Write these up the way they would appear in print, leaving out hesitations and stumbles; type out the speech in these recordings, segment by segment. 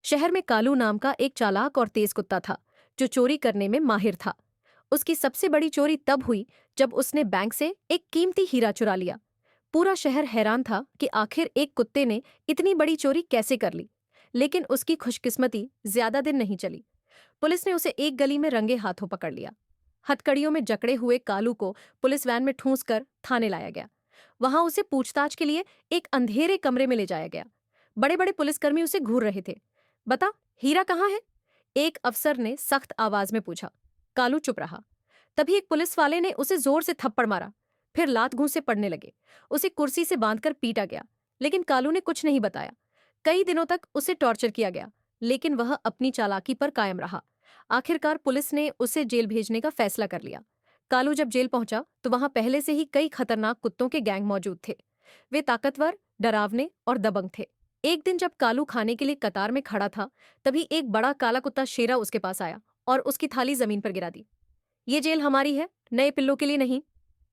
शहर में कालू नाम का एक चालाक और तेज कुत्ता था जो चोरी करने में माहिर था। उसकी सबसे बड़ी चोरी तब हुई जब उसने बैंक से एक कीमती हीरा चुरा लिया। पूरा शहर हैरान था कि आखिर एक कुत्ते ने इतनी बड़ी चोरी कैसे कर ली। लेकिन उसकी खुशकिस्मती ज्यादा दिन नहीं चली। पुलिस ने उसे एक गली में रंगे हाथों पकड़ लिया। हथकड़ियों में जकड़े हुए कालू को पुलिस वैन में ठूंस कर थाने लाया गया। वहां उसे पूछताछ के लिए एक अंधेरे कमरे में ले जाया गया। बड़े बड़े पुलिसकर्मी उसे घूर रहे थे। बता, हीरा कहाँ है? एक अफसर ने सख्त आवाज में पूछा। कालू चुप रहा। तभी एक पुलिस वाले ने उसे जोर से थप्पड़ मारा। फिर लात घूंसे पड़ने लगे। उसे कुर्सी से बांधकर पीटा गया। लेकिन कालू ने कुछ नहीं बताया। कई दिनों तक उसे टॉर्चर किया गया, लेकिन वह अपनी चालाकी पर कायम रहा। आखिरकार पुलिस ने उसे जेल भेजने का फैसला कर लिया। कालू जब जेल पहुंचा तो वहां पहले से ही कई खतरनाक कुत्तों के गैंग मौजूद थे। वे ताकतवर, डरावने और दबंग थे। एक दिन जब कालू खाने के लिए कतार में खड़ा था, तभी एक बड़ा काला कुत्ता शेरा उसके पास आया और उसकी थाली जमीन पर गिरा दी। ये जेल हमारी है, नए पिल्लों के लिए नहीं।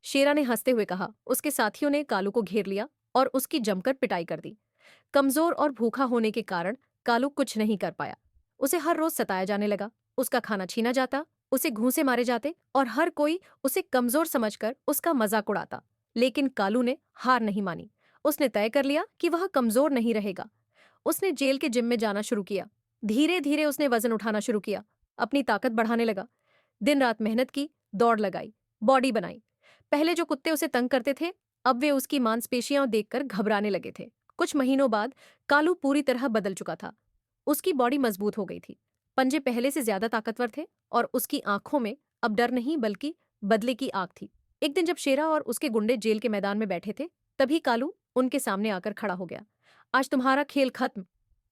शेरा ने हंसते हुए कहा। उसके साथियों ने कालू को घेर लिया और उसकी जमकर पिटाई कर दी। कमजोर और भूखा होने के कारण कालू कुछ नहीं कर पाया। उसे हर रोज सताया जाने लगा। उसका खाना छीना जाता, उसे घूंसे मारे जाते और हर कोई उसे कमजोर समझकर उसका मजाक उड़ाता। लेकिन कालू ने हार नहीं मानी। उसने तय कर लिया कि वह कमजोर नहीं रहेगा। उसने जेल के जिम में जाना शुरू किया। धीरे धीरे उसने वजन उठाना शुरू किया, अपनी ताकत बढ़ाने लगा। दिन रात मेहनत की, दौड़ लगाई, बॉडी बनाई। पहले जो कुत्ते उसे तंग करते थे, अब वे उसकी मांसपेशियां देखकर घबराने लगे थे। कुछ महीनों बाद कालू पूरी तरह बदल चुका था। उसकी बॉडी मजबूत हो गई थी, पंजे पहले से ज्यादा ताकतवर थे और उसकी आंखों में अब डर नहीं बल्कि बदले की आग थी। एक दिन जब शेरा और उसके गुंडे जेल के मैदान में बैठे थे, तभी कालू उनके सामने आकर खड़ा हो गया। आज तुम्हारा खेल खत्म।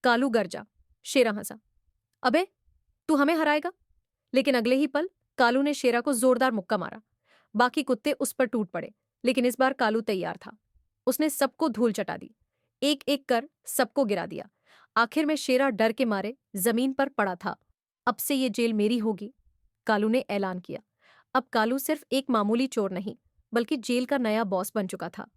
कालू गरजा। शेरा हंसा। अबे, तू हमें हराएगा? लेकिन अगले ही पल कालू ने शेरा को जोरदार मुक्का मारा। बाकी कुत्ते उस पर टूट पड़े, लेकिन इस बार कालू तैयार था। उसने सबको धूल चटा दी, एक एक कर सबको गिरा दिया। आखिर में शेरा डर के मारे जमीन पर पड़ा था। अब से ये जेल मेरी होगी, कालू ने ऐलान किया। अब कालू सिर्फ एक मामूली चोर नहीं, बल्कि जेल का नया बॉस बन चुका था।